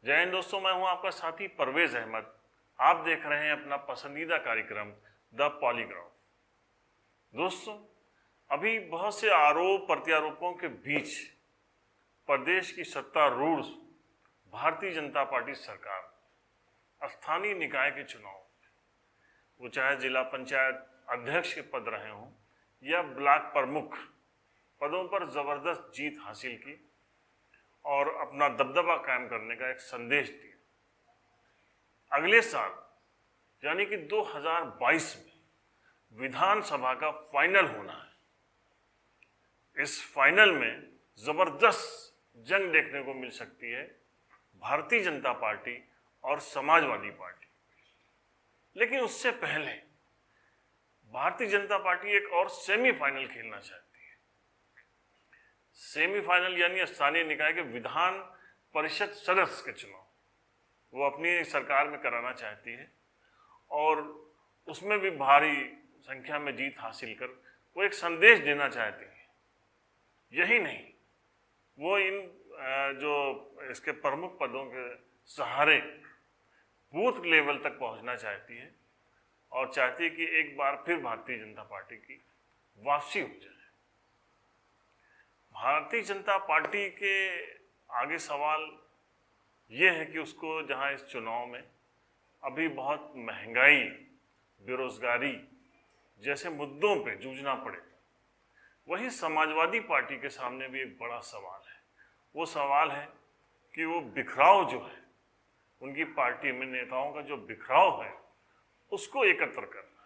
जय हिंद दोस्तों, मैं हूं आपका साथी परवेज अहमद। आप देख रहे हैं अपना पसंदीदा कार्यक्रम द पॉलीग्राफ। दोस्तों, अभी बहुत से आरोप प्रत्यारोपों के बीच प्रदेश की सत्तारूढ़ भारतीय जनता पार्टी सरकार स्थानीय निकाय के चुनाव, वो चाहे जिला पंचायत अध्यक्ष के पद रहे हों या ब्लॉक प्रमुख पदों पर जबरदस्त जीत हासिल की और अपना दबदबा कायम करने का एक संदेश दिया। अगले साल यानी कि 2022 में विधानसभा का फाइनल होना है। इस फाइनल में जबरदस्त जंग देखने को मिल सकती है भारतीय जनता पार्टी और समाजवादी पार्टी। लेकिन उससे पहले भारतीय जनता पार्टी एक और सेमीफाइनल खेलना चाहती है। सेमीफाइनल यानी स्थानीय निकाय के विधान परिषद सदस्य के चुनाव वो अपनी सरकार में कराना चाहती है और उसमें भी भारी संख्या में जीत हासिल कर वो एक संदेश देना चाहती है। यही नहीं, वो इन जो इसके प्रमुख पदों के सहारे बूथ लेवल तक पहुंचना चाहती है और चाहती है कि एक बार फिर भारतीय जनता पार्टी की वापसी हो जाए। भारतीय जनता पार्टी के आगे सवाल ये है कि उसको जहां इस चुनाव में अभी बहुत महंगाई, बेरोजगारी जैसे मुद्दों पे जूझना पड़ेगा, वहीं समाजवादी पार्टी के सामने भी एक बड़ा सवाल है। वो सवाल है कि वो बिखराव जो है, उनकी पार्टी में नेताओं का जो बिखराव है, उसको एकत्र करना है।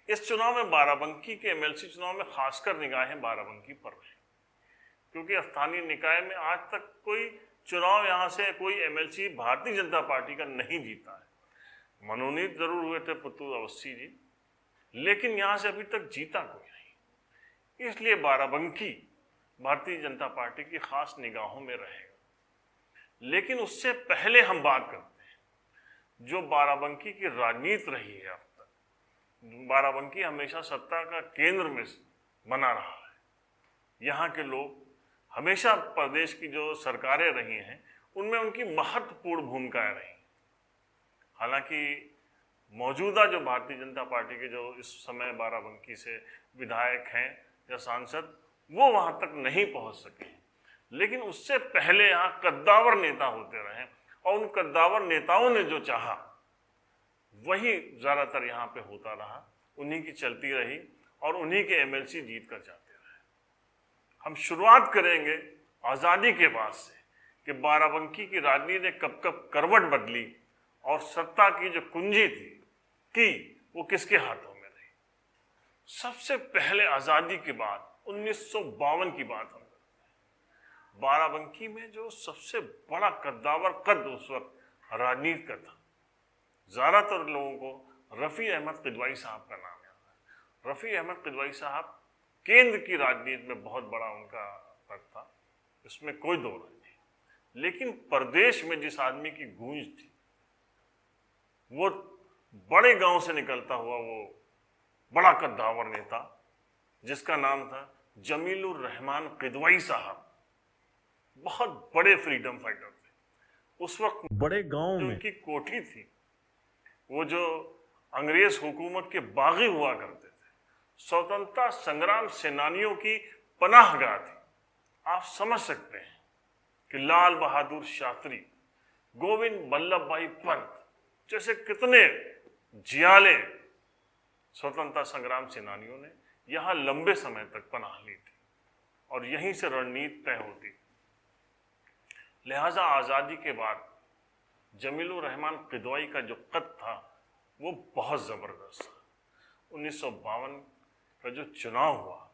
इस चुनाव में बाराबंकी के एमएलसी चुनाव में खासकर निगाहें बाराबंकी पर रही, क्योंकि स्थानीय निकाय में आज तक कोई चुनाव यहां से कोई एमएलसी भारतीय जनता पार्टी का नहीं जीता है। मनोनीत जरूर हुए थे पुतुल अवस्थी जी, लेकिन यहां से अभी तक जीता कोई नहीं। इसलिए बाराबंकी भारतीय जनता पार्टी की खास निगाहों में रहेगा। लेकिन उससे पहले हम बात करते हैं जो बाराबंकी की राजनीति रही है। अब तक बाराबंकी हमेशा सत्ता का केंद्र में बना रहा है। यहाँ के लोग हमेशा प्रदेश की जो सरकारें रही हैं उनमें उनकी महत्वपूर्ण भूमिकाएं रही। हालांकि मौजूदा जो भारतीय जनता पार्टी के जो इस समय बाराबंकी से विधायक हैं या सांसद, वो वहां तक नहीं पहुंच सके, लेकिन उससे पहले यहाँ कद्दावर नेता होते रहे और उन कद्दावर नेताओं ने जो चाहा वही ज्यादातर यहाँ पे होता रहा, उन्हीं की चलती रही और उन्हीं के एमएलसी जीत कर जाते रहे। हम शुरुआत करेंगे आजादी के बाद से कि बाराबंकी की राजनीति ने कब कब करवट बदली और सत्ता की जो कुंजी थी वो किसके हाथों में रही। सबसे पहले आजादी के बाद 1952 की बात हम करते हैं। बाराबंकी में जो सबसे बड़ा कद्दावर कद उस वक्त राजनीति का था, ज्यादातर लोगों को रफी अहमद किदवाई साहब का नाम याद है। रफी अहमद किदवाई साहब केंद्र की राजनीति में बहुत बड़ा उनका पद था, इसमें कोई दो नहीं। लेकिन प्रदेश में जिस आदमी की गूंज थी, वो बड़े गांव से निकलता हुआ वो बड़ा कद्दावर नेता जिसका नाम था जमीलुर रहमान किदवाई साहब, बहुत बड़े फ्रीडम फाइटर थे। उस वक्त बड़े गांव में उनकी कोठी थी, वो जो अंग्रेज हुकूमत के बागी हुआ करते थे, स्वतंत्रता संग्राम सेनानियों की पनाहगाह थी। आप समझ सकते हैं कि लाल बहादुर शास्त्री, गोविंद बल्लभ भाई पंत जैसे कितने जियाले स्वतंत्रता संग्राम सेनानियों ने यहां लंबे समय तक पनाह ली थी और यहीं से रणनीति तय होती थी। लिहाजा आजादी के बाद जमीलुर रहमान किदवाई का जो कद था वो बहुत जबरदस्त था। 1952 का जो चुनाव हुआ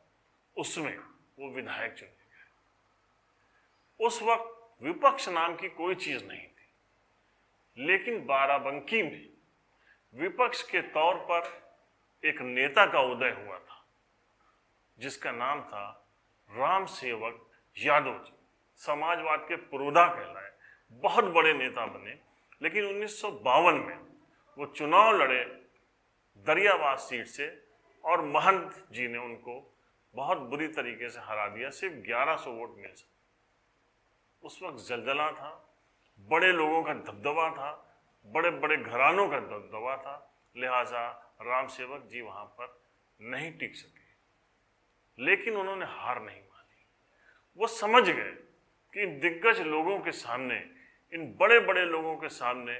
उसमें वो विधायक चुने गए। उस वक्त विपक्ष नाम की कोई चीज नहीं थी, लेकिन बाराबंकी में विपक्ष के तौर पर एक नेता का उदय हुआ था जिसका नाम था राम सेवक यादव जी। समाजवाद के पुरोधा कहलाए, बहुत बड़े नेता बने। लेकिन 1952 में वो चुनाव लड़े दरियाबाद सीट से और महंत जी ने उनको बहुत बुरी तरीके से हरा दिया, सिर्फ 1100 वोट मिल सके। उस वक्त जलजला था बड़े लोगों का दबदबा था, बड़े बड़े घरानों का दबदबा था, लिहाजा राम सेवक जी वहाँ पर नहीं टिक सके। लेकिन उन्होंने हार नहीं मानी। वो समझ गए कि इन दिग्गज लोगों के सामने, इन बड़े बड़े लोगों के सामने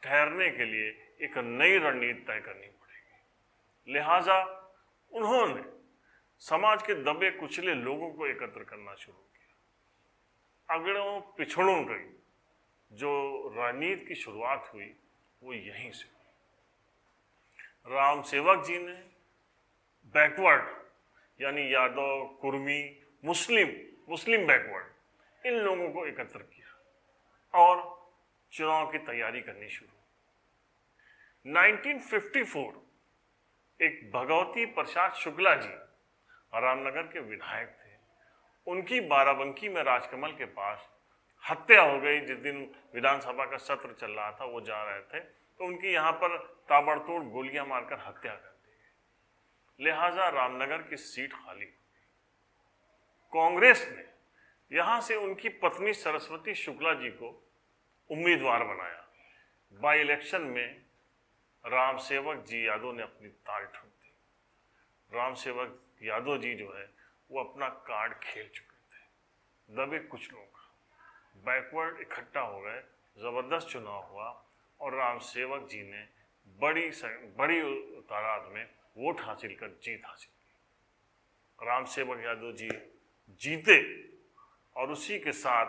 ठहरने के लिए एक नई रणनीति तय करनी पड़ेगी। लिहाजा उन्होंने समाज के दबे कुचले लोगों को एकत्र करना शुरू किया। अगड़ों पिछड़ों की जो राजनीति की शुरुआत हुई वो यहीं से हुई। राम सेवक जी ने बैकवर्ड यानी यादव, कुर्मी, मुस्लिम बैकवर्ड इन लोगों को एकत्र किया और चुनाव की तैयारी करनी शुरू। 1954 एक भगवती प्रसाद शुक्ला जी रामनगर के विधायक थे। उनकी बाराबंकी में राजकमल के पास हत्या हो गई। जिस दिन विधानसभा का सत्र चल रहा था वो जा रहे थे तो उनकी यहाँ पर ताबड़तोड़ गोलियां मारकर हत्या कर दी गई। लिहाजा रामनगर की सीट खाली हो गई। कांग्रेस ने यहाँ से उनकी पत्नी सरस्वती शुक्ला जी को उम्मीदवार बनाया। बाई इलेक्शन में राम सेवक जी यादव ने अपनी ताल ठोक दी। राम सेवक यादव जी जो है वो अपना कार्ड खेल चुके थे। दबे कुछ लोग बैकवर्ड इकट्ठा हो गए, जबरदस्त चुनाव हुआ और राम सेवक जी ने बड़ी तादाद में वोट हासिल कर जीत हासिल की। राम सेवक यादव जी जीते और उसी के साथ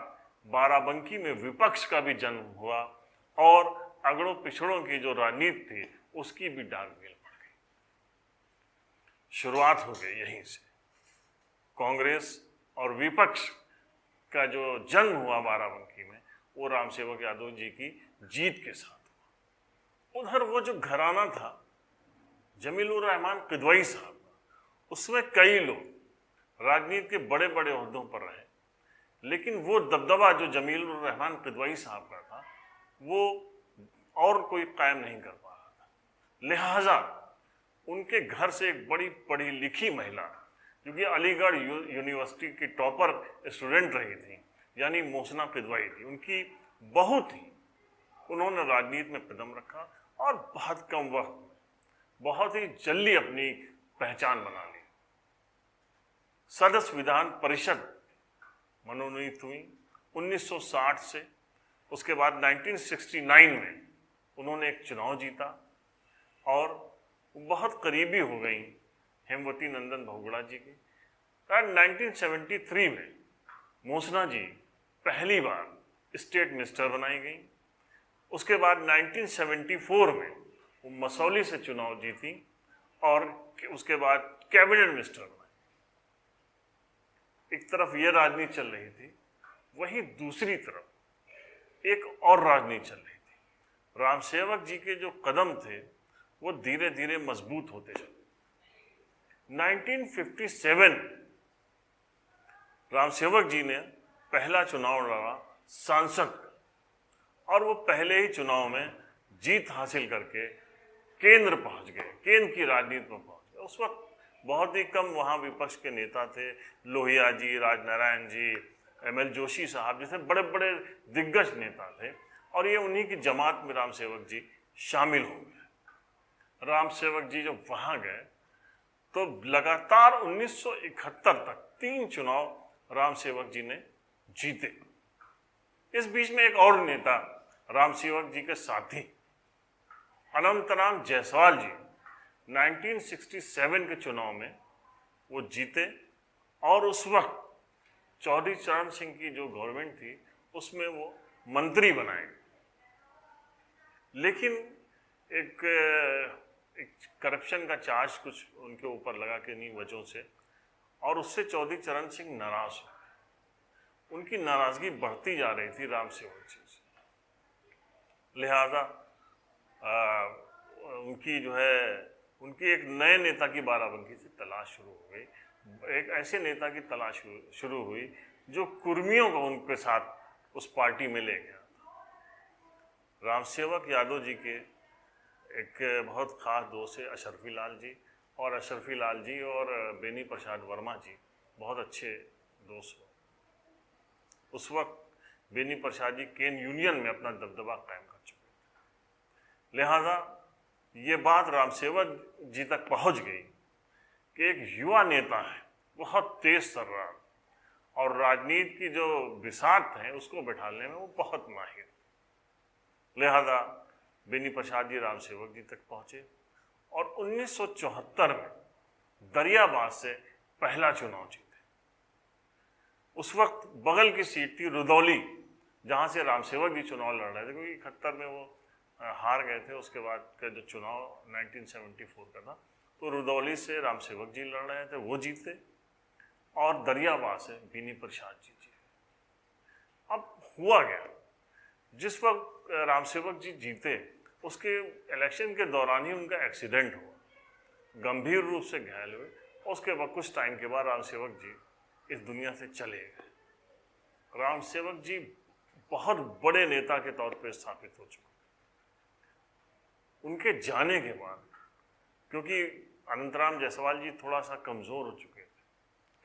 बाराबंकी में विपक्ष का भी जन्म हुआ और अगड़ों पिछड़ों की जो राजनीति थी उसकी भी डाक बेल पड़ गई। शुरुआत हो गई यहीं से। कांग्रेस और विपक्ष का जो जन्म हुआ बाराबंकी में वो राम सेवक यादव जी की जीत के साथ हुआ। उधर वो जो घराना था जमीलुर रहमान किदवई साहब, उसमें कई लोग राजनीति के बड़े बड़े ओहदों पर रहे, लेकिन वो दबदबा जो जमीलुर रहमान किदवई साहब का था वो और कोई कायम नहीं कर पा रहा था। लिहाजा उनके घर से एक बड़ी पढ़ी लिखी महिला जो कि अलीगढ़ यूनिवर्सिटी की टॉपर स्टूडेंट रही थी, यानी मोहसिना किदवई थी, उनकी बहू थी। उन्होंने राजनीति में कदम रखा और बहुत कम वक्त में बहुत ही जल्दी अपनी पहचान बना ली। सदस्य विधान परिषद मनोनीत हुई 1960 से। उसके बाद 1969 में उन्होंने एक चुनाव जीता और बहुत करीबी हो गई हेमवती नंदन बहुगुणा जी की। 1973 में मोहसिना जी पहली बार स्टेट मिनिस्टर बनाई गई। उसके बाद 1974 में वो मसौली से चुनाव जीती और उसके बाद कैबिनेट मिनिस्टर बनाई। एक तरफ ये राजनीति चल रही थी, वहीं दूसरी तरफ एक और राजनीति चल रही थी। राम सेवक जी के जो कदम थे वो धीरे धीरे मजबूत होते चले। 1957 राम सेवक जी ने पहला चुनाव लड़ा सांसद और वो पहले ही चुनाव में जीत हासिल करके केंद्र पहुंच गए, केंद्र की राजनीति में पहुंच गए। उस वक्त बहुत ही कम वहाँ विपक्ष के नेता थे। लोहिया जी, राजनारायण जी, एम.एल. जोशी साहब जैसे बड़े बड़े दिग्गज नेता थे और ये उन्हीं की जमात में राम सेवक जी शामिल हो गए। राम सेवक जी जब वहाँ गए तो लगातार 1971 तक 3 चुनाव राम सेवक जी ने जीते। इस बीच में एक और नेता राम सेवक जी के साथी अनंतराम जायसवाल जी 1967 के चुनाव में वो जीते और उस वक्त चौधरी चरण सिंह की जो गवर्नमेंट थी उसमें वो मंत्री बनाए। लेकिन एक करप्शन का चार्ज कुछ उनके ऊपर लगा के नहीं वजहों से और उससे चौधरी चरण सिंह नाराज हो। उनकी नाराजगी बढ़ती जा रही थी राम सेवक जी से। लिहाजा उनकी एक नए नेता की बाराबंकी से तलाश शुरू हो गई। एक ऐसे नेता की तलाश शुरू हुई जो कुर्मियों को उनके साथ उस पार्टी में ले गया। राम सेवक यादव जी के एक बहुत खास दोस्त है अशरफी लाल जी, और अशरफी लाल जी और बेनी प्रसाद वर्मा जी बहुत अच्छे दोस्त हो। उस वक्त बेनी प्रसाद जी केन यूनियन में अपना दबदबा कायम कर चुके थे। लिहाजा ये बात रामसेवक जी तक पहुंच गई कि एक युवा नेता है, बहुत तेज तर्रार, और राजनीति की जो बिसात है उसको बैठाने में वो बहुत माहिर। लिहाजा बेनी प्रसाद जी रामसेवक जी तक पहुंचे और 1974 में दरियाबाद से पहला चुनाव जीते। उस वक्त बगल की सीट थी रुदौली, जहां से रामसेवक जी चुनाव लड़ रहे थे, क्योंकि 71 में वो हार गए थे। उसके बाद का जो चुनाव 1974 का था, तो रुदौली से रामसेवक जी लड़ रहे थे, वो जीते, और दरियाबाद से बेनी प्रसाद जी जीते। अब हुआ गया, जिस वक्त रामसेवक जी जीते उसके इलेक्शन के दौरान ही उनका एक्सीडेंट हुआ, गंभीर रूप से घायल हुए। उसके बाद कुछ टाइम के बाद रामसेवक जी इस दुनिया से चले गए। रामसेवक जी बहुत बड़े नेता के तौर पर स्थापित हो चुके। उनके जाने के बाद, क्योंकि अनंतराम जायसवाल जी थोड़ा सा कमजोर हो चुके थे,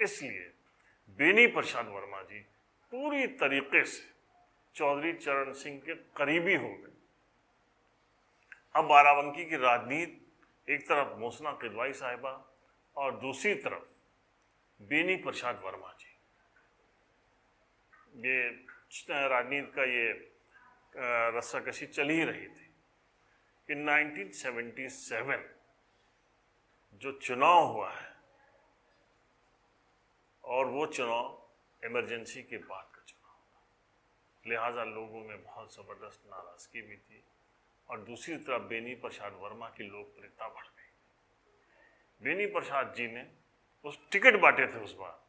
इसलिए बेनी प्रसाद वर्मा जी पूरी तरीके से चौधरी चरण सिंह के करीबी हो गए। अब बाराबंकी की राजनीति, एक तरफ मोहसिना किदवाई साहिबा और दूसरी तरफ बेनी प्रसाद वर्मा जी, ये राजनीति का ये रस्साकशी चल ही रही थी। इन 1977 जो चुनाव हुआ है, और वो चुनाव इमरजेंसी के बाद का चुनाव हुआ, लिहाजा लोगों में बहुत ज़बरदस्त नाराज़गी भी थी, और दूसरी तरफ बेनी प्रसाद वर्मा की लोकप्रियता बढ़ गई। बेनी प्रसाद जी ने उस टिकट बांटे थे, उस बार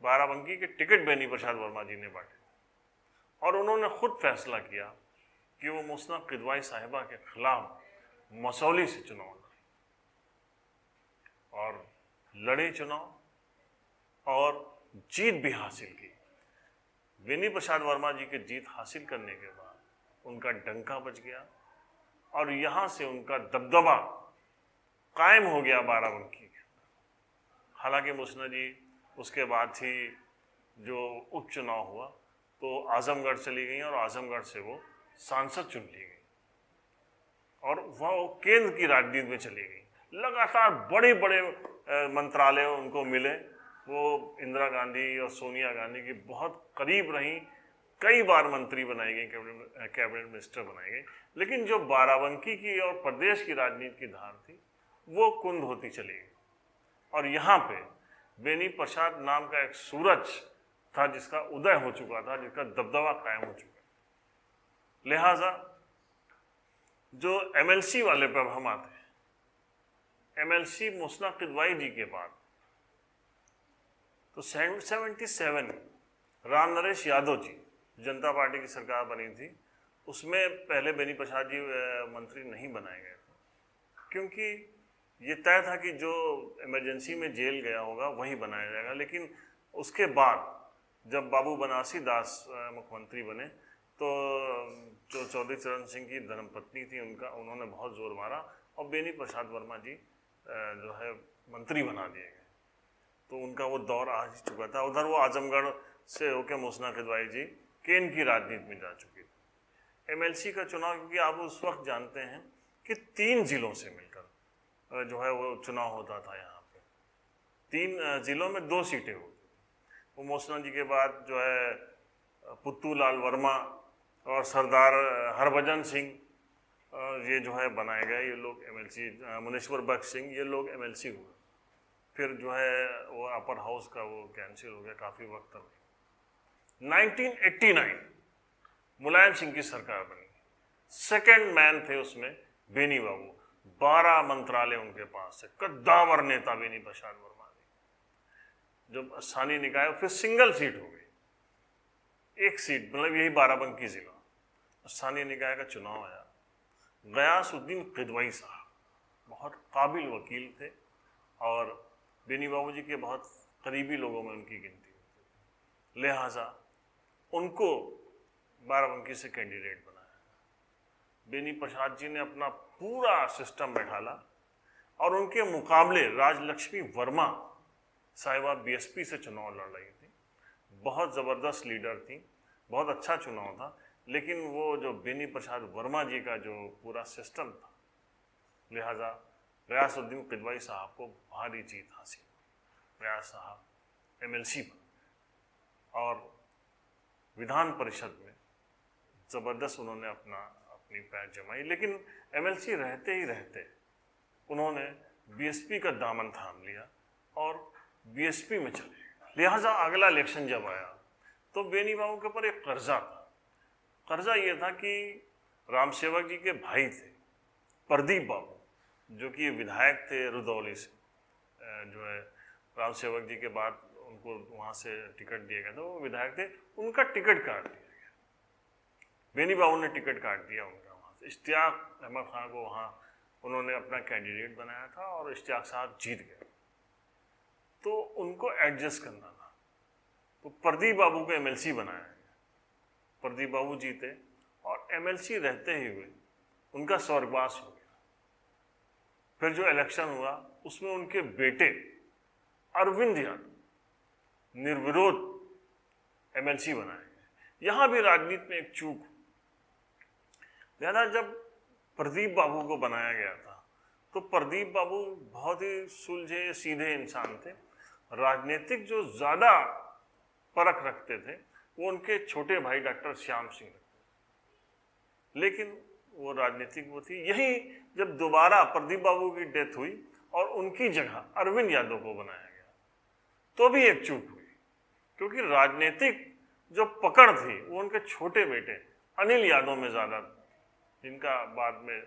बाराबंकी के टिकट बेनी प्रसाद वर्मा जी ने बांटे, और उन्होंने खुद फैसला किया कि वो मोहसिना किदवाई साहिबा के खिलाफ मसौली से चुनाव लड़े, और लड़े चुनाव और जीत भी हासिल की। बेनी प्रसाद वर्मा जी के जीत हासिल करने के बाद उनका डंका बज गया, और यहाँ से उनका दबदबा कायम हो गया बाराबंकी के। हालांकि मोहसिना जी उसके बाद ही जो उपचुनाव हुआ तो आजमगढ़ चली गई, और आजमगढ़ से वो सांसद चुन ली गई, और वह केंद्र की राजनीति में चली गई। लगातार बड़े बड़े मंत्रालय उनको मिले। वो इंदिरा गांधी और सोनिया गांधी की बहुत करीब रहीं, कई बार मंत्री बनाई गई, कैबिनेट मिनिस्टर बनाई गई। लेकिन जो बाराबंकी की और प्रदेश की राजनीति की धार थी, वो कुंद होती चली गई, और यहाँ पे बेनी प्रसाद नाम का एक सूरज था जिसका उदय हो चुका था, जिसका दबदबा कायम हो चुका। लिहाजा जो एमएलसी वाले पर हम आते हैं, एमएलसी मोहसिना किदवाई जी के बाद तो 77 राम नरेश यादव जी, जनता पार्टी की सरकार बनी थी, उसमें पहले बेनी प्रसाद जी मंत्री नहीं बनाए गए थे, क्योंकि ये तय था कि जो इमरजेंसी में जेल गया होगा वही बनाया जाएगा। लेकिन उसके बाद जब बाबू बनारसी दास मुख्यमंत्री बने, तो जो चौधरी चरण सिंह की धर्मपत्नी थी उन्होंने बहुत जोर मारा, और बेनी प्रसाद वर्मा जी जो है मंत्री बना दिए गए। तो उनका वो दौर आ ही चुका था। उधर वो आजमगढ़ से होकर मोहसिना किदवाई जी केन की राजनीति में जा चुकी थी। एमएलसी का चुनाव, क्योंकि आप उस वक्त जानते हैं कि 3 जिलों से मिलकर जो है वो चुनाव होता था। यहाँ पे 3 जिलों में 2 सीटें होती। वो मोहसिना जी के बाद जो है पुत्तू लाल वर्मा और सरदार हरभजन सिंह ये जो है बनाए गए, ये लोग एमएलसी, मुनेश्वर बख्श सिंह, ये लोग एमएलसी हुए। फिर जो है वो अपर हाउस का वो कैंसिल हो गया काफ़ी वक्त तक। 1989 मुलायम सिंह की सरकार बनी, सेकंड मैन थे उसमें बेनी बाबू, 12 मंत्रालय उनके पास है, कद्दावर नेता बेनी प्रसाद वर्मा जी। जब स्थानीय निकाय फिर सिंगल सीट हो गई, एक सीट, मतलब यही बाराबंकी जिला, स्थानीय निकाय का चुनाव आया। गयासुद्दीन किदवाई साहब बहुत काबिल वकील थे, और बेनी बाबू जी के बहुत करीबी लोगों में उनकी गिनती होती थी। लिहाजा उनको बाराबंकी से कैंडिडेट बनाया। बेनी प्रसाद जी ने अपना पूरा सिस्टम बैठाला, और उनके मुकाबले राजलक्ष्मी वर्मा साहिबा बीएसपी से चुनाव लड़ रही थी, बहुत ज़बरदस्त लीडर थी। बहुत अच्छा चुनाव था, लेकिन वो जो बेनी प्रसाद वर्मा जी का जो पूरा सिस्टम था, लिहाजा गयासुद्दीन किदवाई साहब को भारी जीत हासिल। गयास साहब एमएलसी बने और विधान परिषद में ज़बरदस्त उन्होंने अपनी पैर जमाई, लेकिन एमएलसी रहते ही रहते उन्होंने बीएसपी का दामन थाम लिया और बीएसपी में चले। लिहाजा अगला इलेक्शन जब आया तो बेनी बाबू के ऊपर एक कर्जा था। कर्जा ये था कि राम सेवक जी के भाई थे प्रदीप बाबू, जो कि विधायक थे रुदौली से, जो है राम सेवक जी के बाद उनको वहाँ से टिकट दिया गया था, वो विधायक थे, उनका टिकट काट दिया गया। बेनी बाबू ने टिकट काट दिया उनका वहाँ से। इश्तियाक अहमद खान को वहाँ उन्होंने अपना कैंडिडेट बनाया था और इश्तियाक साहब जीत गए, तो उनको एडजस्ट करना था, तो प्रदीप बाबू को एमएलसी बनाया गया। प्रदीप बाबू जीते और एमएलसी रहते ही हुए उनका स्वर्गवास हो गया। फिर जो इलेक्शन हुआ उसमें उनके बेटे अरविंद यादव निर्विरोध एमएलसी बनाए गए। यहाँ भी राजनीति में एक चूक, जब प्रदीप बाबू को बनाया गया था तो प्रदीप बाबू बहुत ही सुलझे सीधे इंसान थे। राजनीतिक जो ज़्यादा परख रखते थे वो उनके छोटे भाई डॉक्टर श्याम सिंह रखते, लेकिन वो राजनीतिक वो थी। यही जब दोबारा प्रदीप बाबू की डेथ हुई और उनकी जगह अरविंद यादव को बनाया गया तो भी एक चूक हुई, क्योंकि राजनीतिक जो पकड़ थी वो उनके छोटे बेटे अनिल यादव में ज़्यादा, जिनका बाद में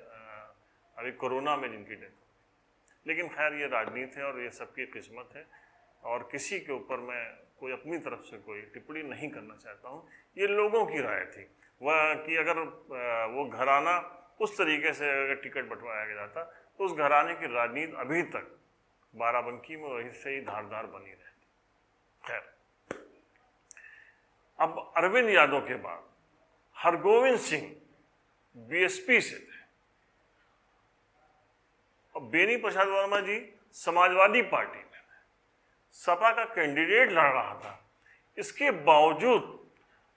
अभी कोरोना में जिनकी डेथ हुई। लेकिन खैर ये राजनीति है और ये सबकी किस्मत है और किसी के ऊपर मैं कोई अपनी तरफ से कोई टिप्पणी नहीं करना चाहता हूँ। ये लोगों की राय थी वह कि अगर वो घराना उस तरीके से अगर टिकट बंटवाया गया जाता तो उस घराने की राजनीति अभी तक बाराबंकी में वही से ही धारदार बनी रहती। खैर, अब अरविंद यादव के बाद हरगोविंद सिंह बीएसपी से थे और बेनी प्रसाद वर्मा जी समाजवादी पार्टी में सपा का कैंडिडेट लड़ रहा था। इसके बावजूद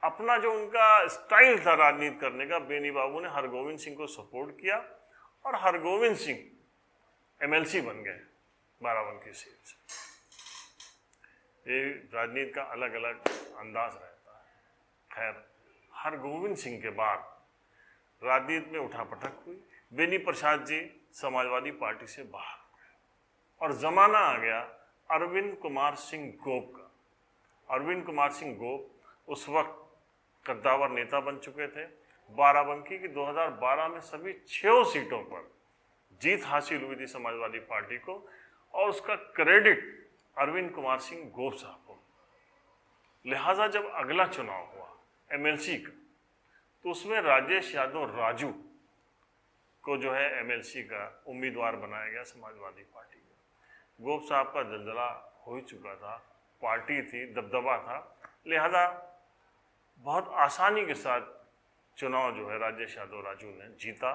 अपना जो उनका स्टाइल था राजनीति करने का, बेनी बाबू ने हरगोविंद सिंह को सपोर्ट किया और हरगोविंद सिंह एमएलसी बन गए बाराबंकी सीट से। ये राजनीति का अलग अलग अंदाज रहता है। खैर, हरगोविंद सिंह के बाद राजनीति में उठापटक हुई। बेनी प्रसाद जी समाजवादी पार्टी से बाहर हो गए और जमाना आ गया अरविंद कुमार सिंह गोप का। अरविंद कुमार सिंह गोप उस वक्त कद्दावर नेता बन चुके थे। बाराबंकी की 2012 में सभी 6 सीटों पर जीत हासिल हुई थी समाजवादी पार्टी को और उसका क्रेडिट अरविंद कुमार सिंह गोप साहब को। लिहाजा जब अगला चुनाव हुआ एमएलसी का तो उसमें राजेश यादव राजू को जो है एमएलसी का उम्मीदवार बनाया गया समाजवादी पार्टी का। गोप साहब का जलजला हो ही चुका था, पार्टी थी, दबदबा था, लिहाजा बहुत आसानी के साथ चुनाव जो है राजेश यादव राजू ने जीता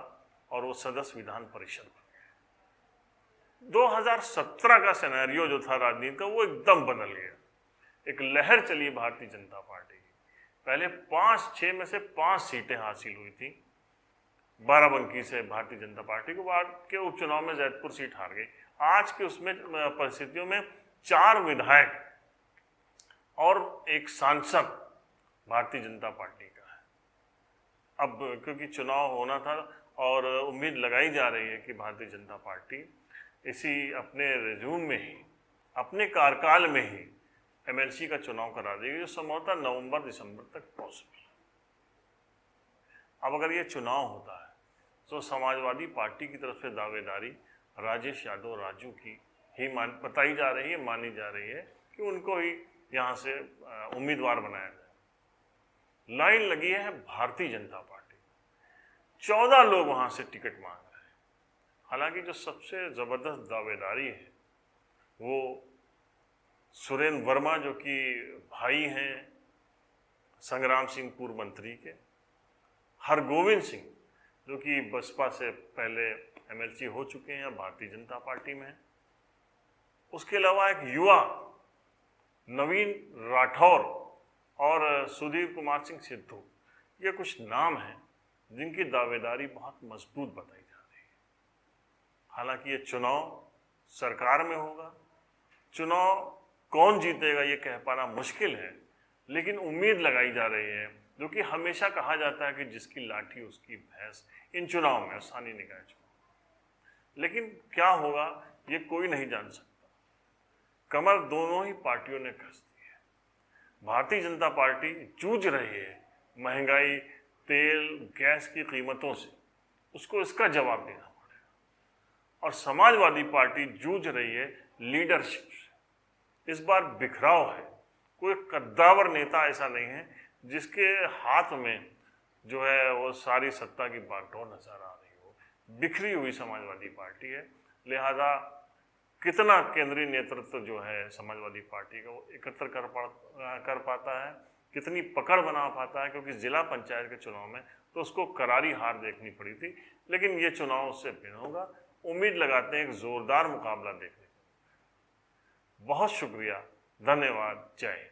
और वो सदस्य विधान परिषद बन गए। 2017 का सिनेरियो जो था राजनीति का वो एकदम बदल गया। एक लहर चली भारतीय जनता पार्टी की। पहले 5-6 में से 5 सीटें हासिल हुई थी बाराबंकी से भारतीय जनता पार्टी को। बाद के उपचुनाव में जैतपुर सीट हार गई। आज के उसमें परिस्थितियों में 4 विधायक और 1 सांसद भारतीय जनता पार्टी का है। अब क्योंकि चुनाव होना था और उम्मीद लगाई जा रही है कि भारतीय जनता पार्टी इसी अपने रिज्यूम में ही, अपने कार्यकाल में ही एमएलसी का चुनाव करा देगी, जो संभवतः नवंबर-दिसंबर तक पॉसिबल है। अब अगर ये चुनाव होता है तो समाजवादी पार्टी की तरफ से दावेदारी राजेश यादव राजू की ही बताई जा रही है, मानी जा रही है कि उनको ही यहाँ से उम्मीदवार बनाया जाए। लाइन लगी है भारतीय जनता पार्टी, 14 लोग वहाँ से टिकट मांग रहे हैं। हालांकि जो सबसे ज़बरदस्त दावेदारी है वो सुरेंद्र वर्मा, जो कि भाई हैं संग्राम सिंह पूर्व मंत्री के, हरगोविंद सिंह जो कि बसपा से पहले एमएलसी हो चुके हैं, भारतीय जनता पार्टी में। उसके अलावा एक युवा नवीन राठौर और सुधीर कुमार सिंह सिद्धू, ये कुछ नाम हैं जिनकी दावेदारी बहुत मजबूत बताई जा रही है। हालांकि ये चुनाव सरकार में होगा, चुनाव कौन जीतेगा ये कह पाना मुश्किल है, लेकिन उम्मीद लगाई जा रही है, जो कि हमेशा कहा जाता है कि जिसकी लाठी उसकी भैंस इन चुनाव में, स्थानीय निकाय चुनाव। लेकिन क्या होगा ये कोई नहीं जान सकता। कमर दोनों ही पार्टियों ने कस दी है। भारतीय जनता पार्टी जूझ रही है महंगाई, तेल, गैस की कीमतों से, उसको इसका जवाब देना पड़ेगा। और समाजवादी पार्टी जूझ रही है लीडरशिप से। इस बार बिखराव है, कोई कद्दावर नेता ऐसा नहीं है जिसके हाथ में जो है वो सारी सत्ता की बागडोर नजर आ रही हो। बिखरी हुई समाजवादी पार्टी है, लिहाजा कितना केंद्रीय नेतृत्व जो है समाजवादी पार्टी का वो एकत्र कर पाता है, कितनी पकड़ बना पाता है, क्योंकि जिला पंचायत के चुनाव में तो उसको करारी हार देखनी पड़ी थी, लेकिन ये चुनाव उससे भिन्न होगा। उम्मीद लगाते हैं एक जोरदार मुकाबला देखने को। बहुत शुक्रिया, धन्यवाद, जय हिंद।